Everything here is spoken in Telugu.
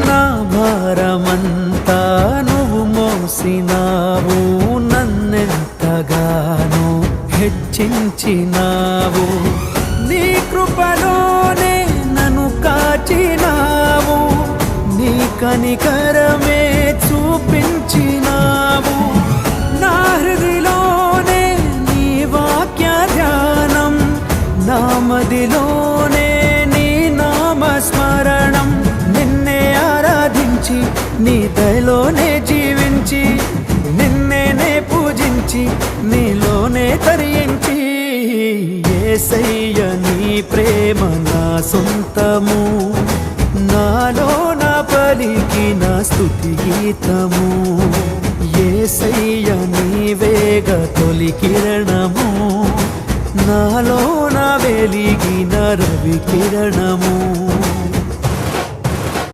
నా భారమంతా నువ్వు మోసినావు, నన్నెంతగానో హెచ్చించినావు. నీ కృపలోనే నన్ను కాచినావు, నీ కనికరమే చూపించినావు. నా హృదిలోనే నీ వాక్య ధ్యానం, నా మదిలోనే నీ నామస్మరణం. నిన్నే ఆరాధించి నీ దయలోనే జీవించి, నిన్నే పూజించి నీలోనే తరించి, యేసయ్య నీ ప్రేమ నా సొంతము, నాలో నా పలికిన స్తుతి గీతము. యేసయ్య నీవేగ తొలి కిరణము, నాలో నా వెలిగిన రవి కిరణము.